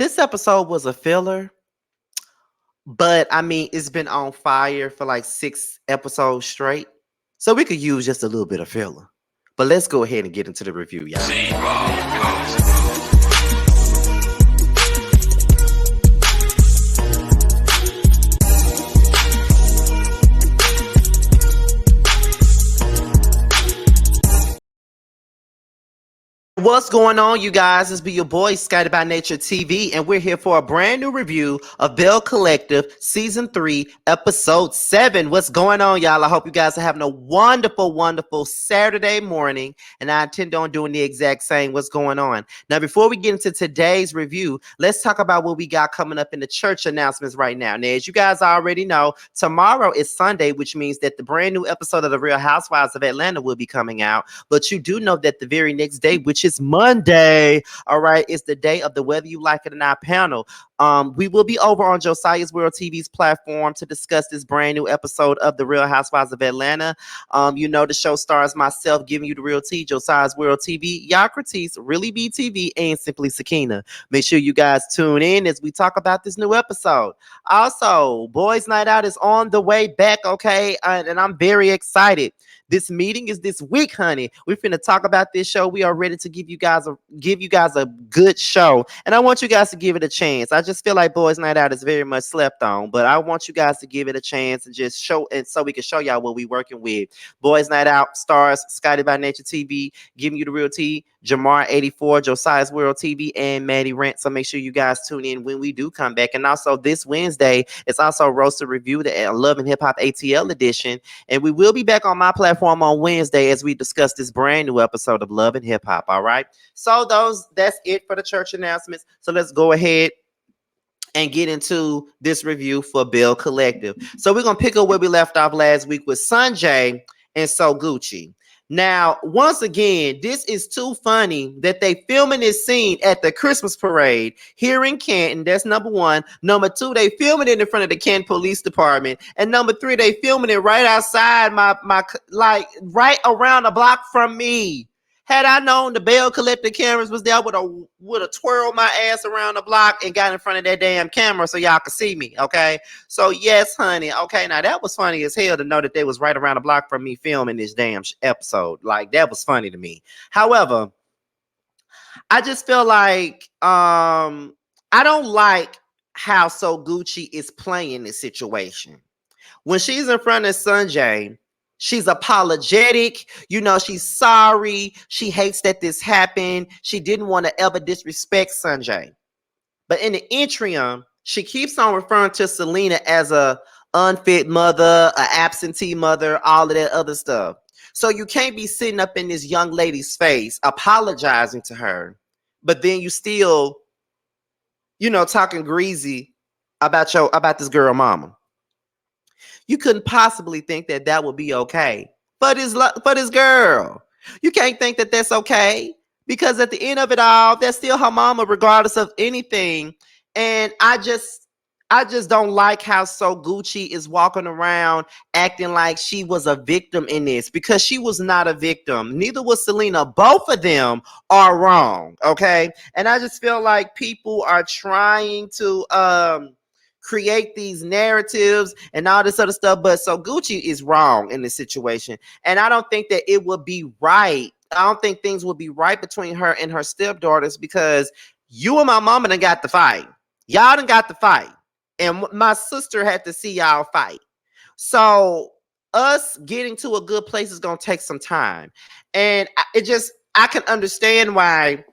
This episode was a filler, but I mean, it's been on fire for like 6 episodes straight. So we could use just a little bit of filler. But let's go ahead and get into the review, y'all. What's going on, you guys? It's be your boy, Scotty by Nature TV, and we're here for a brand new review of Belle Collective Season 3, Episode 7. What's going on, y'all? I hope you guys are having a wonderful, wonderful Saturday morning, and I intend on doing the exact same. What's going on? Now, before we get into today's review, let's talk about what we got coming up in the church announcements right now. Now, as you guys already know, tomorrow is Sunday, which means that the brand new episode of The Real Housewives of Atlanta will be coming out, but you do know that the very next day, which is Monday, all right, is the day of the Whether You Like It or Not panel. We will be over on Josiah's World TV's platform to discuss this brand new episode of The Real Housewives of Atlanta. You know, the show stars myself giving you the real tea, Josiah's World TV, Yakratis, Really BTV, and Simply Sakina. Make sure you guys tune in as we talk about this new episode. Also, Boys Night Out is on the way back, okay? And I'm very excited. This meeting is this week, honey. We're finna talk about this show. We are ready to give you guys a good show, and I want you guys to give it a chance. I just feel like Boys Night Out is very much slept on, but I want you guys to give it a chance and just show, and so we can show y'all what we working with. Boys Night Out stars Scotty by Nature TV, giving you the real tea, Jamar 84, Josiah's World TV, and Maddie Rent. So make sure you guys tune in when we do come back. And also this Wednesday, it's also Roasted Review, the Love and Hip Hop ATL edition. And we will be back on my platform on Wednesday as we discuss this brand new episode of Love and Hip Hop. All right. So that's it for the church announcements. So let's go ahead and get into this review for Belle Collective. So we're going to pick up where we left off last week with Sanjay and Sogucci. Now, once again, this is too funny that they filming this scene at the Christmas parade here in Canton. That's number one. Number two, they filming it in front of the Canton Police Department. And number three, they filming it right outside my like right around the block from me. Had I known the Belle Collective cameras was there, would have twirled my ass around the block and got in front of that damn camera so y'all could see me, okay? So, yes, honey, okay, now that was funny as hell to know that they was right around the block from me filming this damn episode. Like, that was funny to me. However, I just feel like I don't like how Sogucci is playing this situation. When she's in front of Sanjay, she's apologetic. You know, she's sorry. She hates that this happened. She didn't want to ever disrespect Sanjay. But in the interim, she keeps on referring to Selena as a unfit mother, an absentee mother, all of that other stuff. So you can't be sitting up in this young lady's face apologizing to her, but then you still, you know, talking greasy about this girl mama. You couldn't possibly think that that would be okay for this girl. You can't think that that's okay because at the end of it all, that's still her mama, regardless of anything. And I just don't like how Sogucci is walking around acting like she was a victim in this, because she was not a victim. Neither was Selena. Both of them are wrong. Okay. And I just feel like people are trying to create these narratives and all this other stuff, but Sogucci is wrong in this situation, and I don't think that it would be right. I don't think things would be right between her and her stepdaughters, because you and my mama done got the fight. Y'all done got the fight, and my sister had to see y'all fight. So us getting to a good place is gonna take some time, and I can understand why.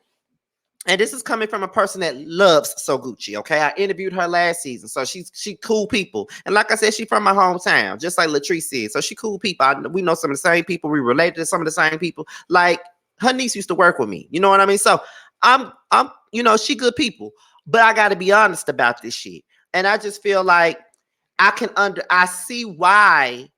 And this is coming from a person that loves Sogucci, okay? I interviewed her last season, so she cool people. And like I said, she from my hometown, just like Latrice is. So she cool people. We know some of the same people. We related to some of the same people. Like, her niece used to work with me. You know what I mean? So I'm you know, she good people. But I got to be honest about this shit. And I just feel like I see why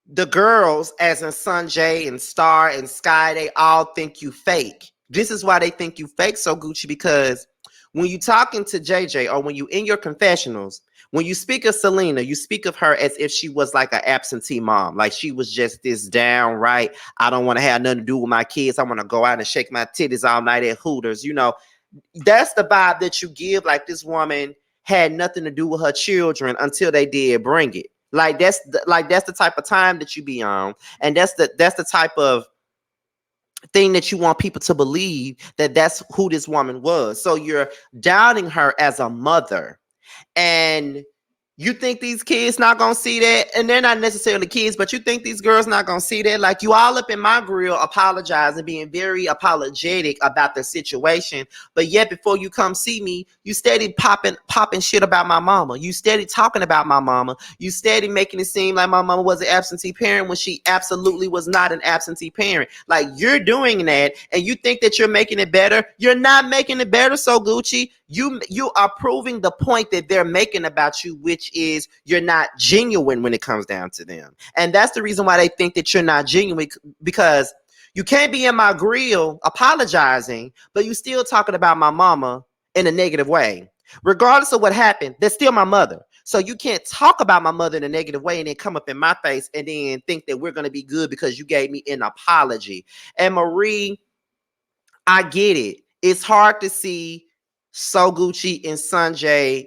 the girls, as in Sanjay and Star and Sky, they all think you fake. This is why they think you fake, Sogucci, because when you talking to JJ or when you in your confessionals, when you speak of Selena, you speak of her as if she was like an absentee mom. Like she was just this downright, I don't want to have nothing to do with my kids. I want to go out and shake my titties all night at Hooters. You know, That's the vibe that you give. Like, this woman had nothing to do with her children until they did bring it. Like, that's the type of time that you be on, and that's the type of thing that you want people to believe, that that's who this woman was. So you're doubting her as a mother, and you think these kids not gonna see that, and they're not necessarily kids, but you think these girls not gonna see that. Like, you all up in my grill apologizing, being very apologetic about the situation, but yet before you come see me, you steady popping shit about my mama. You steady talking about my mama. You steady making it seem like my mama was an absentee parent when she absolutely was not an absentee parent. Like, you're doing that, and you think that you're making it better. You're not making it better, Sogucci. You are proving the point that they're making about you, which is you're not genuine when it comes down to them. And that's the reason why they think that you're not genuine, because you can't be in my grill apologizing, but you still talking about my mama in a negative way. Regardless of what happened, they're still my mother. So you can't talk about my mother in a negative way and then come up in my face and then think that we're going to be good because you gave me an apology. And Marie, I get it. It's hard to see Sogucci and Sanjay,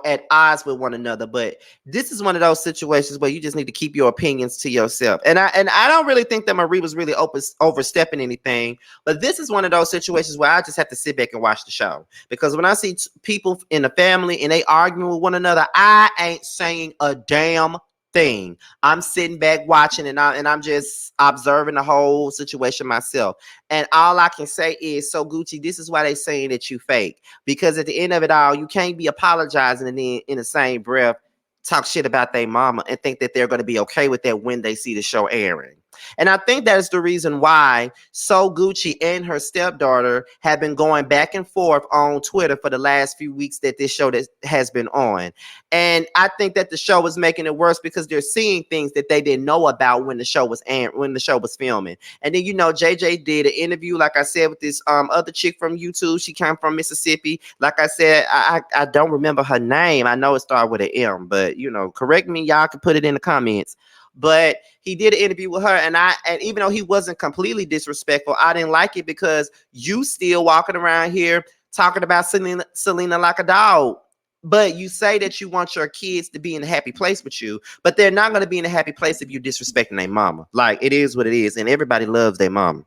at odds with one another. But this is one of those situations where you just need to keep your opinions to yourself. And I don't really think that Marie was really overstepping anything. But this is one of those situations where I just have to sit back and watch the show. Because when I see people in the family and they arguing with one another, I ain't saying a damn thing. I'm sitting back watching, and I'm just observing the whole situation myself. And all I can say is, so Gucci, this is why they saying that you fake. Because at the end of it all, you can't be apologizing and then in the same breath talk shit about their mama and think that they're going to be okay with that when they see the show airing. And I think that is the reason why Sogucci and her stepdaughter have been going back and forth on Twitter for the last few weeks that this show that has been on. And I think that the show is making it worse because they're seeing things that they didn't know about when the show was filming. And then JJ did an interview, like I said, with this other chick from YouTube. She came from Mississippi. Like I said, I don't remember her name. I know it started with an M, but correct me. Y'all can put it in the comments. But he did an interview with her, and even though he wasn't completely disrespectful, I didn't like it because you still walking around here talking about Selena like a dog. But you say that you want your kids to be in a happy place with you, but they're not going to be in a happy place if you're disrespecting their mama. Like, it is what it is, and everybody loves their mama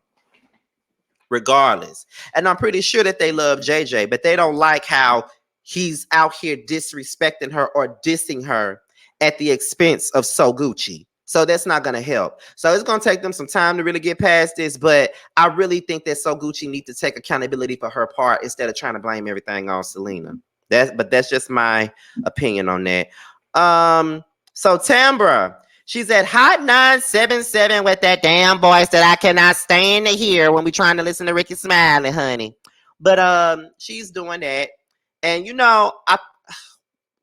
regardless. And I'm pretty sure that they love JJ, but they don't like how he's out here disrespecting her or dissing her at the expense of Sogucci. So that's not going to help. So it's going to take them some time to really get past this, but I really think that Sogucci needs to take accountability for her part instead of trying to blame everything on Selena. But that's just my opinion on that. So Tambra, she's at Hot 977 with that damn voice that I cannot stand to hear when we trying to listen to Ricky Smiley, honey. But she's doing that. And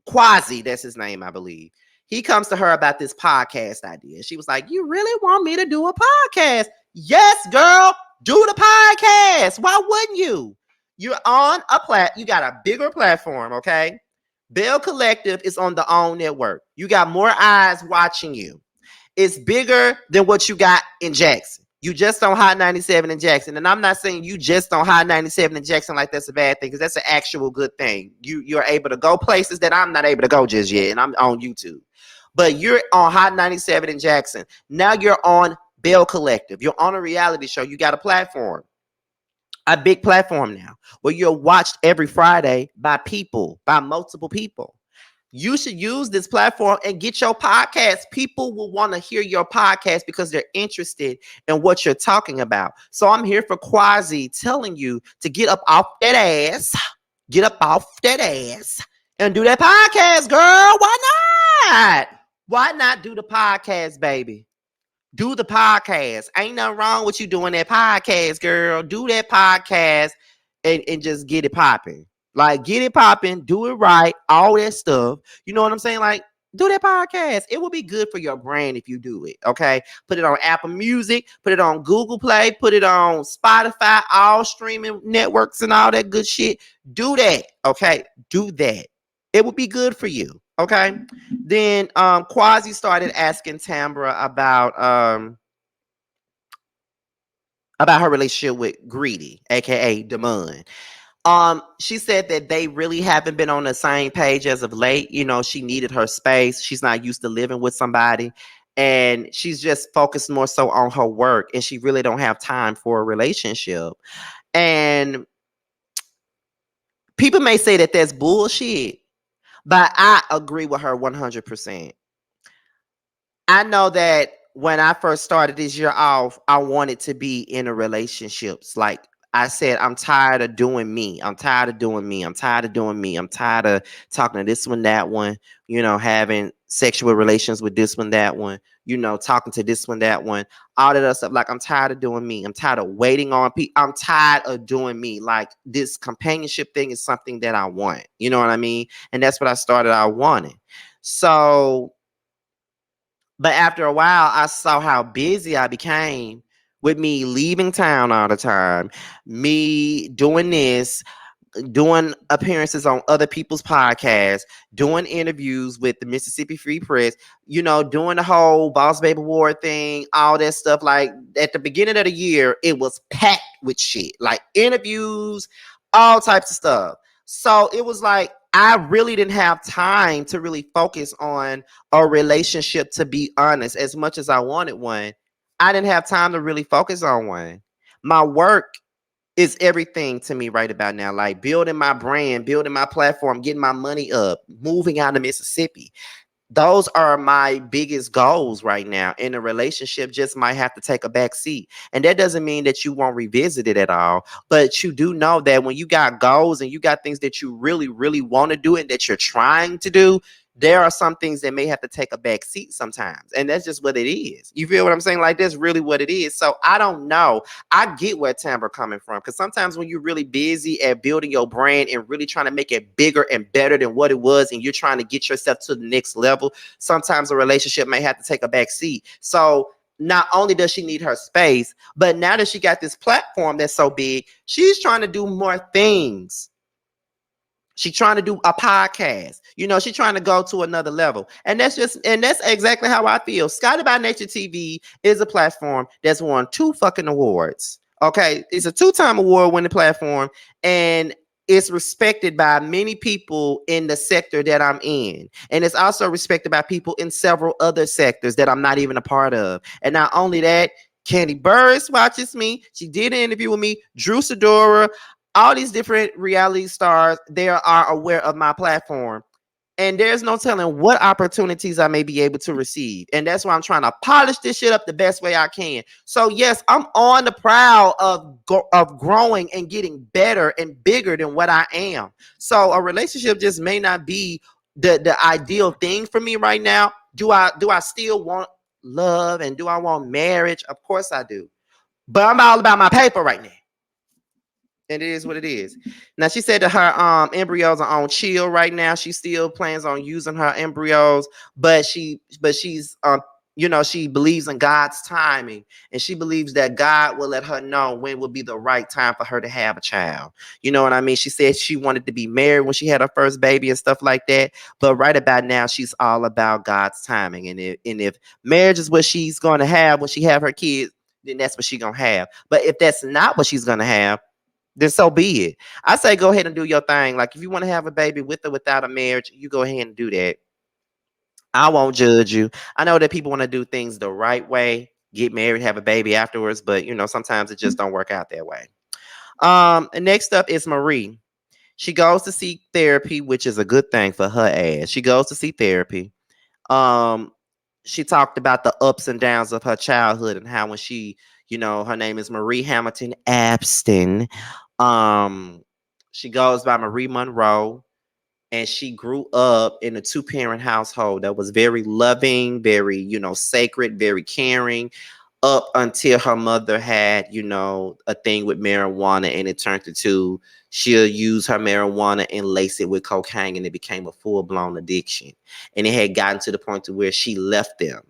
Quasi, that's his name, I believe. He comes to her about this podcast idea. She was like, "You really want me to do a podcast?" Yes, girl, do the podcast. Why wouldn't you? You're on you got a bigger platform, okay? Belle Collective is on the OWN network. You got more eyes watching you. It's bigger than what you got in Jackson. You just on Hot 97 in Jackson. And I'm not saying you just on Hot 97 in Jackson like that's a bad thing, because that's an actual good thing. You're able to go places that I'm not able to go just yet, and I'm on YouTube. But you're on Hot 97 in Jackson. Now you're on Belle Collective. You're on a reality show. You got a platform. A big platform now where you're watched every Friday by multiple people. You should use this platform and get your podcast. People will want to hear your podcast because they're interested in what you're talking about. So I'm here for Quasi telling you to get up off that ass, and do that podcast, girl. Why not? Why not do the podcast, baby? Do the podcast. Ain't nothing wrong with you doing that podcast, girl. Do that podcast and just get it popping. Like, get it popping, do it right, all that stuff. You know what I'm saying? Like, do that podcast. It will be good for your brand if you do it, okay? Put it on Apple Music, put it on Google Play, put it on Spotify, all streaming networks and all that good shit. Do that, okay? Do that. It will be good for you, okay? Then Quasi started asking Tambra about her relationship with Greedy, aka Damon. She said that they really haven't been on the same page as of late. You know, she needed her space. She's not used to living with somebody. And she's just focused more so on her work. And she really don't have time for a relationship. And people may say that that's bullshit, but I agree with her 100%. I know that when I first started this year off, I wanted to be in a relationships. Like I said, I'm tired of doing me. I'm tired of doing me. I'm tired of doing me. I'm tired of talking to this one, that one, having sexual relations with this one, that one, talking to this one, that one, all that other stuff. Like I'm tired of doing me. I'm tired of waiting on people. I'm tired of doing me. Like this companionship thing is something that I want. You know what I mean? And that's what I started out wanting. So but after a while, I saw how busy I became with me leaving town all the time, me doing this, doing appearances on other people's podcasts, doing interviews with the Mississippi Free Press, doing the whole Boss Baby Award thing, all that stuff. Like at the beginning of the year, it was packed with shit, like interviews, all types of stuff. So it was like I really didn't have time to really focus on a relationship, to be honest, as much as I wanted one. I didn't have time to really focus on one. My work is everything to me right about now. Like building my brand, building my platform, getting my money up, moving out of Mississippi. Those are my biggest goals right now. And a relationship just might have to take a back seat. And that doesn't mean that you won't revisit it at all. But you do know that when you got goals and you got things that you really, really want to do and that you're trying to do, there are some things that may have to take a back seat sometimes. And that's just what it is. You feel what I'm saying? Like that's really what it is. So I don't know. I get where Tambra coming from. Because sometimes when you're really busy at building your brand and really trying to make it bigger and better than what it was, and you're trying to get yourself to the next level, sometimes a relationship may have to take a back seat. So not only does she need her space, but now that she got this platform that's so big, she's trying to do more things. She's trying to do a podcast. She's trying to go to another level. And that's exactly how I feel. Scotty by Nature TV is a platform that's won 2 fucking awards. Okay. It's a 2-time award winning platform. And it's respected by many people in the sector that I'm in. And it's also respected by people in several other sectors that I'm not even a part of. And not only that, Candy Burris watches me. She did an interview with me. Drew Sidora, all these different reality stars, they are aware of my platform. And there's no telling what opportunities I may be able to receive. And that's why I'm trying to polish this shit up the best way I can. So yes, I'm on the prowl of growing and getting better and bigger than what I am. So a relationship just may not be the ideal thing for me right now. Do I still want love, and do I want marriage? Of course I do. But I'm all about my paper right now. And it is what it is. Now she said that her embryos are on chill right now. She still plans on using her embryos, but she's she believes in God's timing, and she believes that God will let her know when will be the right time for her to have a child. You know what I mean? She said she wanted to be married when she had her first baby and stuff like that. But right about now, she's all about God's timing. And if marriage is what she's gonna have when she have her kids, then that's what she's gonna have. But if that's not what she's gonna have, then so be it. I say go ahead and do your thing. Like if you want to have a baby with or without a marriage, you go ahead and do that. I won't judge you. I know that people want to do things the right way, get married, have a baby afterwards, but sometimes it just don't work out that way. Next up is Marie. She goes to seek therapy, which is a good thing for her ass. She goes to see therapy. Um, she talked about the ups and downs of her childhood and how when her name is Marie Hamilton Abston. Um, she goes by Marie Monroe, and she grew up in a 2-parent household that was very loving, very, sacred, very caring, up until her mother had, a thing with marijuana, and it turned into she'll use her marijuana and lace it with cocaine, and it became a full-blown addiction. And it had gotten to the point to where she left them,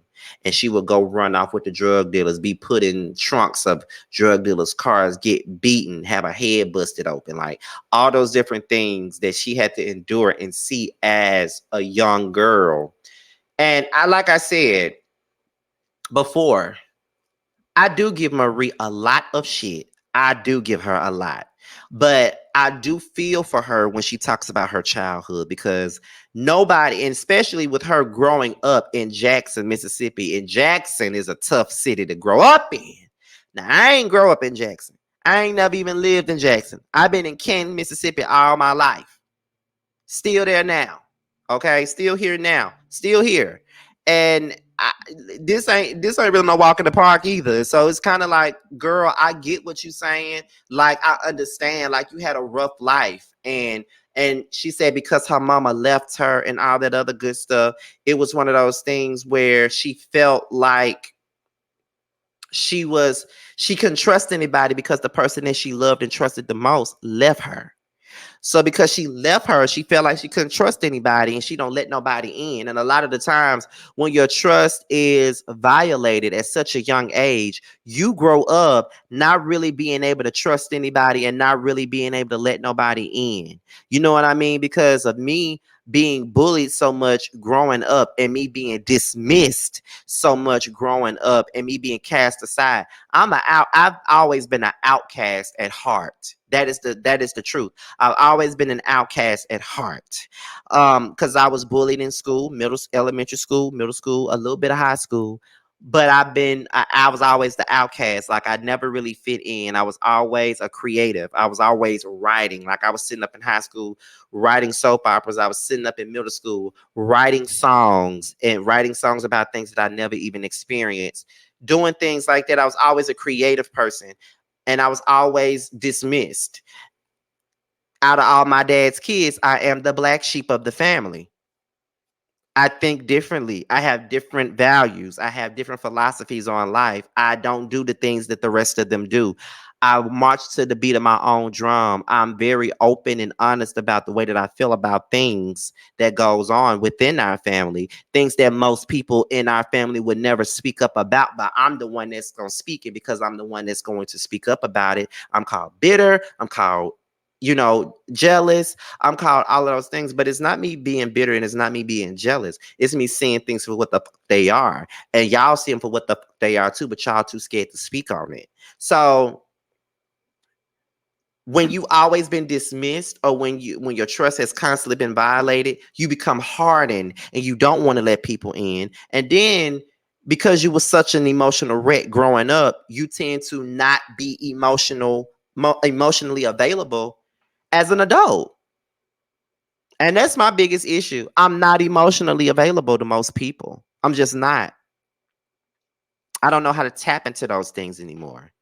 and she would go run off with the drug dealers, be put in trunks of drug dealers' cars, get beaten, have her head busted open, like all those different things that she had to endure and see as a young girl. And like I said before, I do give Marie a lot of shit. I do give her a lot. But I do feel for her when she talks about her childhood, because nobody, and especially with her growing up in Jackson, Mississippi, and Jackson is a tough city to grow up in. Now, I ain't grow up in Jackson. I ain't never even lived in Jackson. I've been in Canton, Mississippi all my life. Still there now. Okay, still here now. Still here. And this ain't really no walk in the park either. So it's kind of like, girl, I get what you're saying. Like, I understand. Like, you had a rough life, and she said because her mama left her and all that other good stuff, it was one of those things where she felt like she couldn't trust anybody because the person that she loved and trusted the most left her. So because she left her, she felt like she couldn't trust anybody, and she don't let nobody in. And a lot of the times when your trust is violated at such a young age, you grow up not really being able to trust anybody and not really being able to let nobody in. You know what I mean? Because of me being bullied so much growing up, and me being dismissed so much growing up, and me being cast aside. I've always been an outcast at heart. That is the truth. I've always been an outcast at heart. Because I was bullied in school, elementary school, middle school, a little bit of high school. But I was always the outcast. Like, I never really fit in. I was always a creative. I was always writing. Like, I was sitting up in high school writing soap operas. I was sitting up in middle school writing songs, and writing songs about things that I never even experienced. Doing things like that. I was always a creative person, and I was always dismissed. Out of all my dad's kids, I am the black sheep of the family. I think differently. I have different values. I have different philosophies on life. I don't do the things that the rest of them do. I march to the beat of my own drum. I'm very open and honest about the way that I feel about things that goes on within our family, things that most people in our family would never speak up about, but I'm the one that's going to speak it, because I'm the one that's going to speak up about it. I'm called bitter. I'm called, jealous. I'm called all of those things, but it's not me being bitter, and it's not me being jealous. It's me seeing things for what the fuck they are. And y'all see them for what the fuck they are too, but y'all too scared to speak on it. So when you always been dismissed, or when your trust has constantly been violated, you become hardened and you don't want to let people in. And then because you were such an emotional wreck growing up, you tend to not be emotionally available as an adult. And that's my biggest issue. I'm not emotionally available to most people. I'm just not. I don't know how to tap into those things anymore.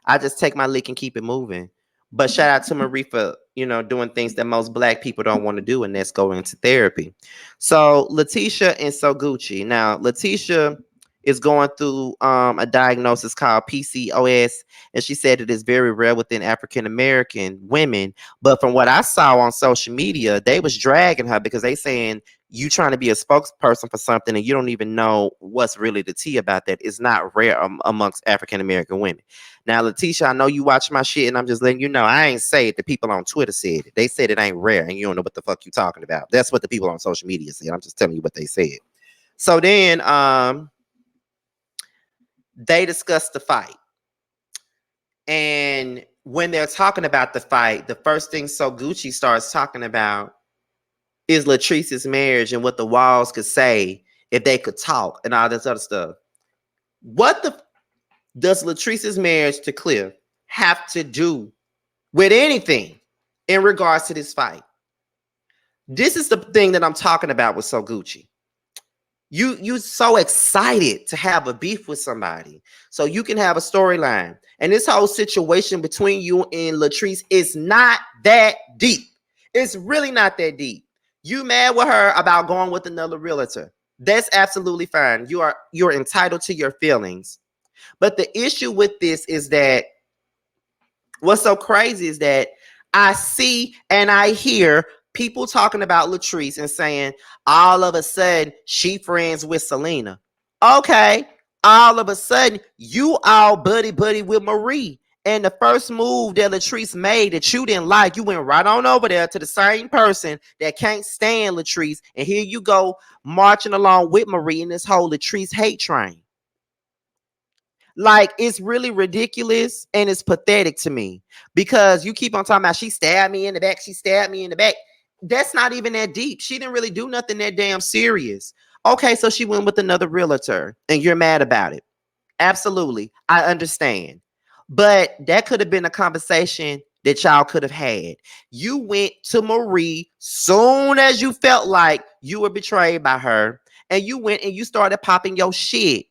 I just take my lick and keep it moving. But shout out to Marie for, doing things that most black people don't want to do, and that's go into therapy. So Letitia and Sogucci. Now, Letitia is going through a diagnosis called PCOS, and she said it is very rare within African American women. But from what I saw on social media, they was dragging her because they saying you trying to be a spokesperson for something and you don't even know what's really the tea about that. It's not rare amongst African American women. Now, Letitia, I know you watch my shit, and I'm just letting you know I ain't say it. The people on Twitter said it. They said it ain't rare, and you don't know what the fuck you talking about. That's what the people on social media said. I'm just telling you what they said. So then they discussed the fight. And when they're talking about the fight, the first thing Sogucci starts talking about is Latrice's marriage and what the walls could say if they could talk and all this other stuff. What the does Latrice's marriage to Cliff have to do with anything in regards to this fight? This is the thing that I'm talking about with Sogucci. You so excited to have a beef with somebody so you can have a storyline. And this whole situation between you and Latrice is not that deep. It's really not that deep. You mad with her about going with another realtor. That's absolutely fine. You're entitled to your feelings. But the issue with this is that what's so crazy is that I see and I hear people talking about Latrice and saying all of a sudden she friends with Selena. Okay, all of a sudden you all buddy with Marie. And the first move that Latrice made that you didn't like, you went right on over there to the same person that can't stand Latrice. And here you go marching along with Marie in this whole Latrice hate train. Like, it's really ridiculous and it's pathetic to me because you keep on talking about she stabbed me in the back. She stabbed me in the back. That's not even that deep. She didn't really do nothing that damn serious. Okay, so she went with another realtor and you're mad about it. Absolutely. I understand. But that could have been a conversation that y'all could have had. You went to Marie soon as you felt like you were betrayed by her, and you went and you started popping your shit.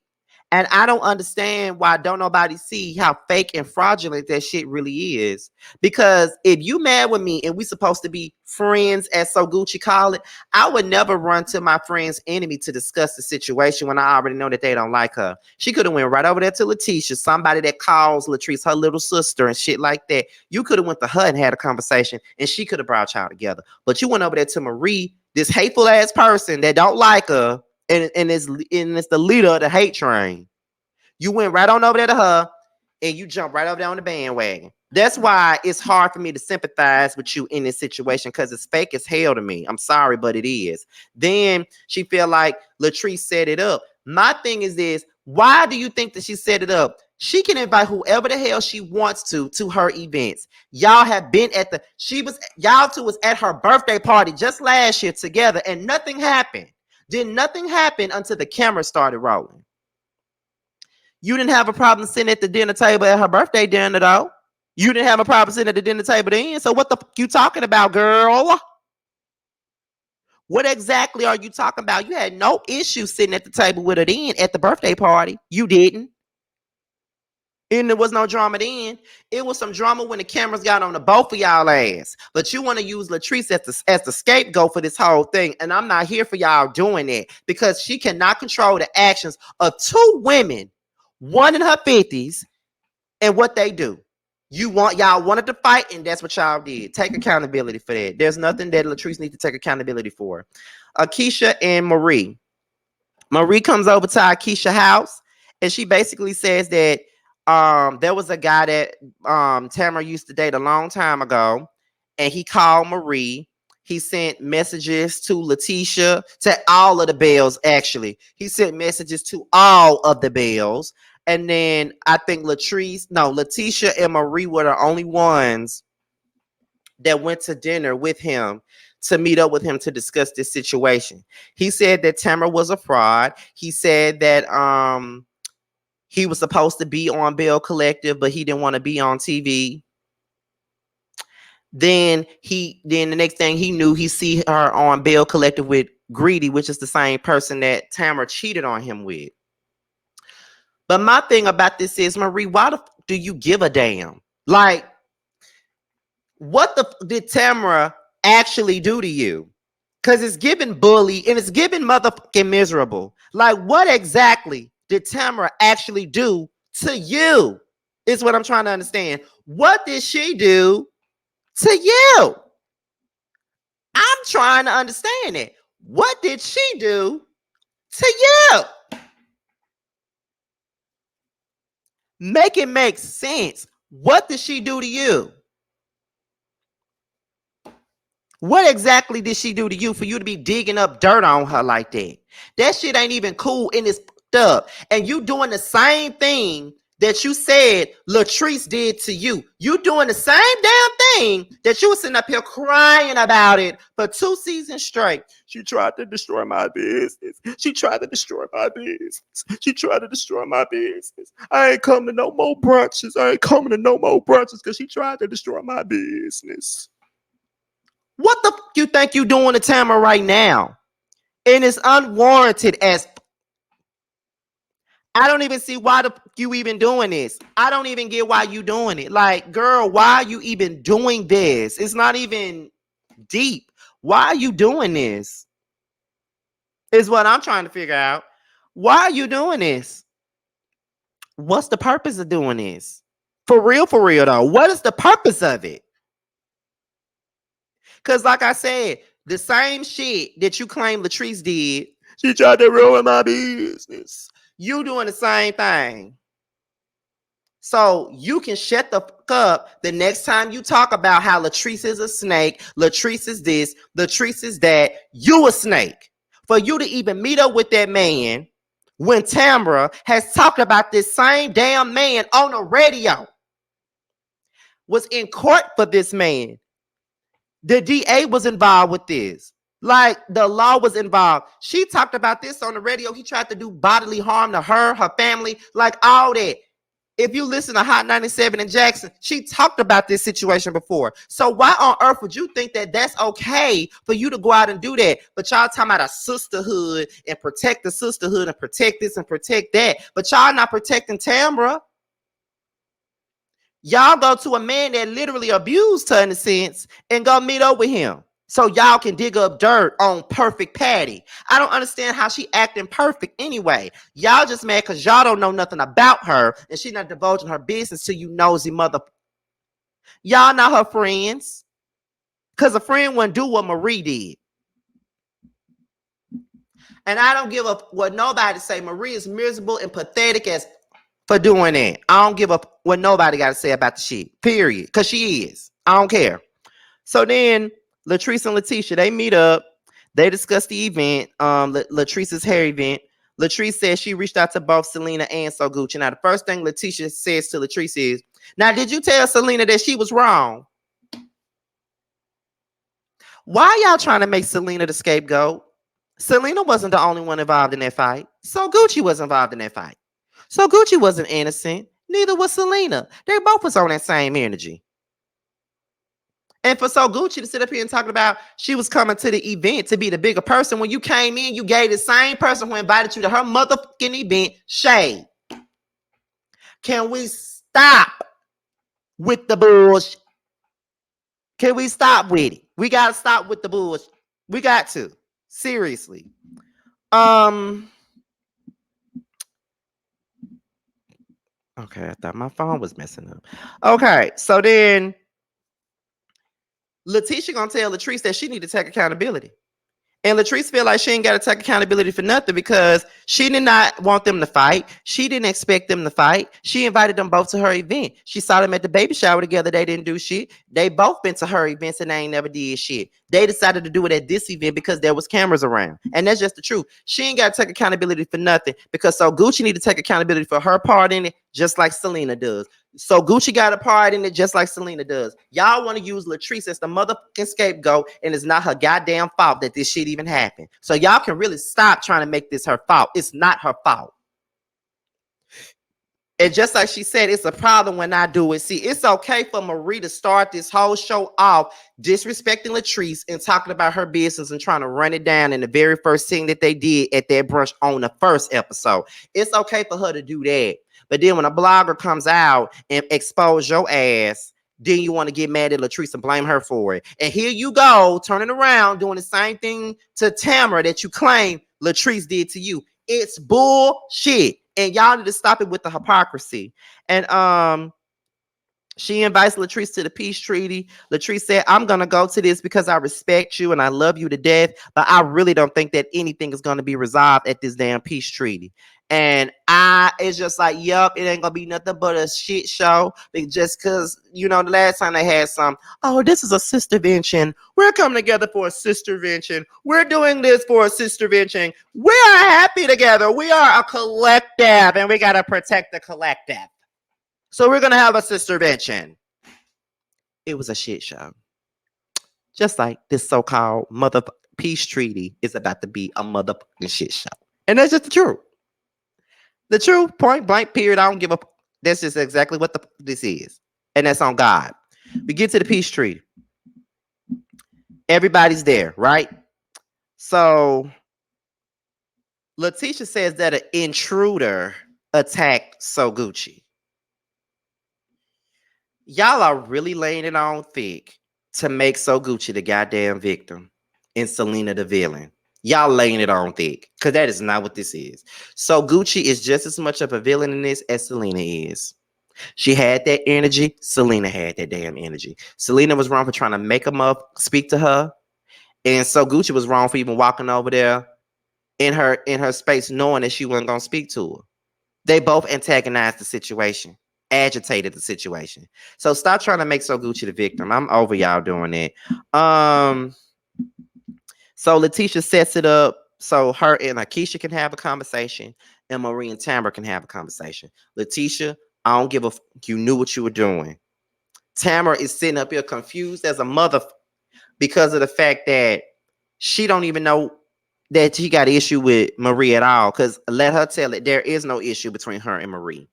And I don't understand why don't nobody see how fake and fraudulent that shit really is. Because if you mad with me and we supposed to be friends, as Sogucci call it, I would never run to my friend's enemy to discuss the situation when I already know that they don't like her. She could have went right over there to Letitia, somebody that calls Latrice her little sister and shit like that. You could have went to her and had a conversation, and she could have brought y'all together. But you went over there to Marie, this hateful ass person that don't like her, and it's the leader of the hate train. You went right on over there to her and you jumped right over there on the bandwagon. That's why it's hard for me to sympathize with you in this situation, because it's fake as hell to me. I'm sorry, but it is. Then she feel like Latrice set it up. My thing is this: why do you think that she set it up? She can invite whoever the hell she wants to her events. Y'all have been at y'all two was at her birthday party just last year together, and nothing happened. Then nothing happened until the camera started rolling. You didn't have a problem sitting at the dinner table at her birthday dinner, though. You didn't have a problem sitting at the dinner table then. So what the fuck you talking about, girl? What exactly are you talking about? You had no issue sitting at the table with her then at the birthday party. You didn't. And there was no drama then. It was some drama when the cameras got on the both of y'all ass. But you want to use Latrice as the scapegoat for this whole thing. And I'm not here for y'all doing it, because she cannot control the actions of two women, one in her 50s, and what they do. Y'all wanted to fight, and that's what y'all did. Take accountability for that. There's nothing that Latrice needs to take accountability for. Akeisha and Marie. Marie comes over to Akeisha's house, and she basically says that there was a guy that Tambra used to date a long time ago, and he called Marie. He sent messages to Letitia, to all of the Bells, actually. He sent messages to all of the Bells. And then I think Letitia and Marie were the only ones that went to dinner with him to meet up with him to discuss this situation. He said that Tambra was a fraud. He said that he was supposed to be on Belle Collective, but he didn't want to be on TV. Then the next thing he knew, he see her on Belle Collective with Greedy, which is the same person that Tambra cheated on him with. But my thing about this is, Marie, why the do you give a damn? Like, what did Tambra actually do to you? Because it's giving bully and it's giving motherfucking miserable. Like, what exactly did Tambra actually do to you? Is what I'm trying to understand. What did she do to you? I'm trying to understand it. What did she do to you? Make it make sense. What did she do to you? What exactly did she do to you for you to be digging up dirt on her like that? That shit ain't even cool and it's fucked up. And you doing the same thing that you said Latrice did to you. You doing the same damn thing that you was sitting up here crying about it for 2 seasons straight. She tried to destroy my business. She tried to destroy my business. She tried to destroy my business. I ain't coming to no more brunches. I ain't coming to no more brunches because she tried to destroy my business. What the fuck you think you doing to Tambra right now? And it's unwarranted as I don't even see why the fuck you even doing this. I don't even get why you doing it. Like, girl, why are you even doing this? It's not even deep. Why are you doing this? Is what I'm trying to figure out. Why are you doing this? What's the purpose of doing this? For real though. What is the purpose of it? Because like I said, the same shit that you claim Latrice did, she tried to ruin my business. You doing the same thing. So you can shut the fuck up the next time you talk about how Latrice is a snake, Latrice is this, Latrice is that. You a snake. For you to even meet up with that man, when Tambra has talked about this same damn man on the radio, was in court for this man. The DA was involved with this. Like, the law was involved. She talked about this on the radio. He tried to do bodily harm to her family, like all that. If you listen to Hot 97 in Jackson, she talked about this situation before. So why on earth would you think that that's okay for you to go out and do that? But y'all talking about a sisterhood and protect the sisterhood and protect this and protect that. But y'all not protecting Tambra. Y'all go to a man that literally abused her in a sense and go meet up with him. So y'all can dig up dirt on perfect Patty. I don't understand how she acting perfect anyway. Y'all just mad because y'all don't know nothing about her and she not divulging her business to you nosy mother. Y'all not her friends. Because a friend wouldn't do what Marie did. And I don't give a what nobody say. Marie is miserable and pathetic as for doing that. I don't give a what nobody got to say about the shit. Period. Because she is. I don't care. So then Latrice and Letitia, they meet up. They discuss the event, Latrice's hair event. Latrice says she reached out to both Selena and Sogucci. Now, the first thing Letitia says to Latrice is, now, did you tell Selena that she was wrong? Why y'all trying to make Selena the scapegoat? Selena wasn't the only one involved in that fight. Sogucci was involved in that fight. Sogucci wasn't innocent. Neither was Selena. They both was on that same energy. And for Sogucci to sit up here and talk about she was coming to the event to be the bigger person, when you came in, you gave the same person who invited you to her motherfucking event shade. Can we stop with the bullshit? Can we stop with it? We got to stop with the bullshit. We got to. Seriously. Okay, I thought my phone was messing up. Okay, so then Letitia gonna tell Latrice that she need to take accountability. And Latrice feel like she ain't got to take accountability for nothing because she did not want them to fight. She didn't expect them to fight. She invited them both to her event. She saw them at the baby shower together. They didn't do shit. They both been to her events and they ain't never did shit. They decided to do it at this event because there was cameras around. And that's just the truth. She ain't got to take accountability for nothing because Sogucci need to take accountability for her part in it just like Selena does. Sogucci got a part in it just like Selena does. Y'all want to use Latrice as the motherfucking scapegoat, and it's not her goddamn fault that this shit even happened. So y'all can really stop trying to make this her fault. It's not her fault. And just like she said, it's a problem when I do it. See, it's okay for Marie to start this whole show off disrespecting Latrice and talking about her business and trying to run it down in the very first thing that they did at that brunch on the first episode. It's okay for her to do that. But then when a blogger comes out and expose your ass, then you want to get mad at Latrice and blame her for it. And here you go, turning around, doing the same thing to Tambra that you claim Latrice did to you. It's bullshit. And y'all need to stop it with the hypocrisy. And she invites Latrice to the peace treaty. Latrice said, I'm going to go to this because I respect you and I love you to death. But I really don't think that anything is going to be resolved at this damn peace treaty. And it's just like, yup, it ain't gonna be nothing but a shit show. Just because, you know, the last time they had this is a sistervention. We're coming together for a sistervention. We're doing this for a sistervention. We are happy together. We are a collective and we gotta protect the collective. So we're gonna have a sistervention. It was a shit show. Just like this so-called peace treaty is about to be a motherfucking shit show. And that's just the truth. The truth, point blank, period. I don't give a. That's just exactly what this is. And that's on God. We get to the peace treaty. Everybody's there, right? So Letitia says that an intruder attacked Sogucci. Y'all are really laying it on thick to make Sogucci the goddamn victim and Selena the villain. Y'all laying it on thick because that is not what this is. Sogucci is just as much of a villain in this as Selena is. She had that energy. Selena had that damn energy. Selena was wrong for trying to make him up, speak to her. And Sogucci was wrong for even walking over there in her space knowing that she wasn't going to speak to her. They both antagonized the situation, agitated the situation. So stop trying to make Sogucci the victim. I'm over y'all doing that. So Letitia sets it up so her and Akeisha can have a conversation. and Marie and Tambra can have a conversation. Letitia, I don't give a you knew what you were doing. Tambra is sitting up here confused as a mother because of the fact that she don't even know that she got an issue with Marie at all. Because let her tell it, there is no issue between her and Marie.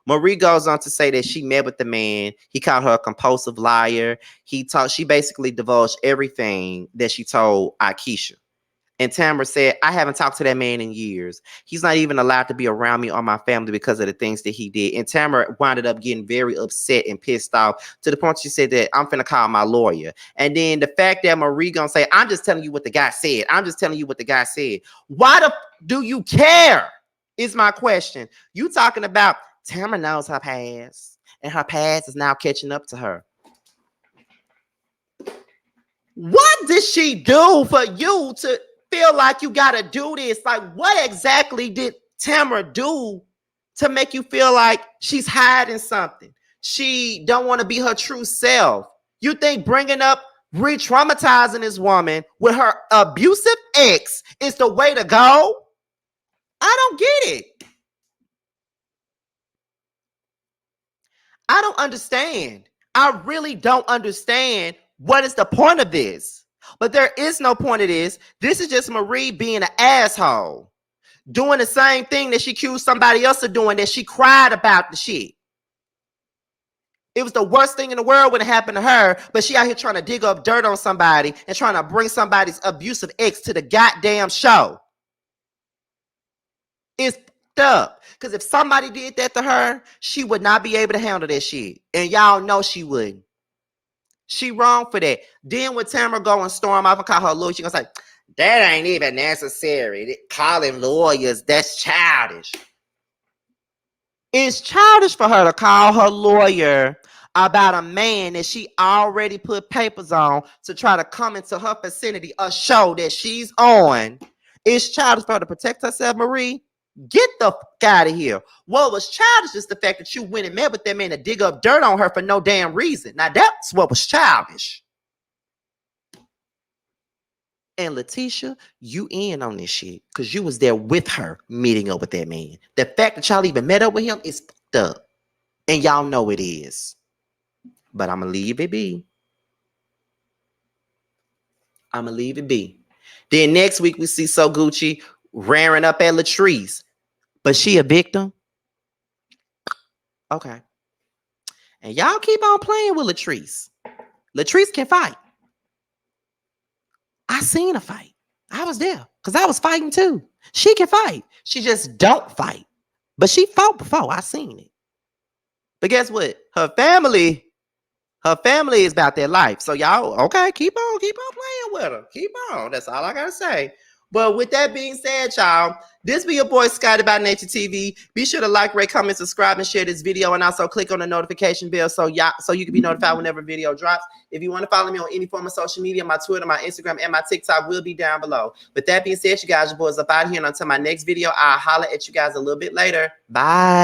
Marie goes on to say that she met with the man. He called her a compulsive liar. She basically divulged everything that she told Akeisha. And Tambra said, I haven't talked to that man in years. He's not even allowed to be around me or my family because of the things that he did. And Tambra wound up getting very upset and pissed off to the point she said that I'm finna call my lawyer. And then the fact that Marie gonna say, I'm just telling you what the guy said. I'm just telling you what the guy said. Why do you care? Is my question. You talking about Tambra knows her past, and her past is now catching up to her. What did she do for you to feel like you gotta do this? Like, what exactly did Tambra do to make you feel like she's hiding something? She don't want to be her true self. You think bringing up re-traumatizing this woman with her abusive ex is the way to go? I don't get it. I don't understand. I really don't understand what is the point of this. But there is no point of this. This is just Marie being an asshole. Doing the same thing that she accused somebody else of doing, that she cried about the shit. It was the worst thing in the world when it happened to her, but she out here trying to dig up dirt on somebody and trying to bring somebody's abusive ex to the goddamn show. It's up. Because if somebody did that to her, she would not be able to handle that shit. And y'all know she wouldn't. She wrong for that. Then when Tambra go and storm off and call her lawyer, she gonna say, that ain't even necessary. Calling lawyers, that's childish. It's childish for her to call her lawyer about a man that she already put papers on to try to come into her vicinity, a show that she's on. It's childish for her to protect herself, Marie. Get the fuck out of here. What was childish is the fact that you went and met with that man to dig up dirt on her for no damn reason. Now that's what was childish. And Letitia, you in on this shit because you was there with her meeting up with that man. The fact that y'all even met up with him is fucked up. And y'all know it is. But I'm going to leave it be. I'm going to leave it be. Then next week we see Sogucci rearing up at Latrice. But she a victim? Okay. And y'all keep on playing with Latrice. Latrice can fight. I seen her fight. I was there because I was fighting too. She can fight. She just don't fight. But she fought before. I seen it. But guess what? Her family is about their life. So y'all, okay, keep on playing with her. Keep on. That's all I gotta say. But with that being said, y'all, this be your boy Scotty by Nature TV. Be sure to like, rate, comment, subscribe, and share this video, and also click on the notification bell so you can be notified whenever a video drops. If you want to follow me on any form of social media, my Twitter, my Instagram, and my TikTok will be down below. With that being said, you guys, your boys up out here, and until my next video, I'll holler at you guys a little bit later. Bye.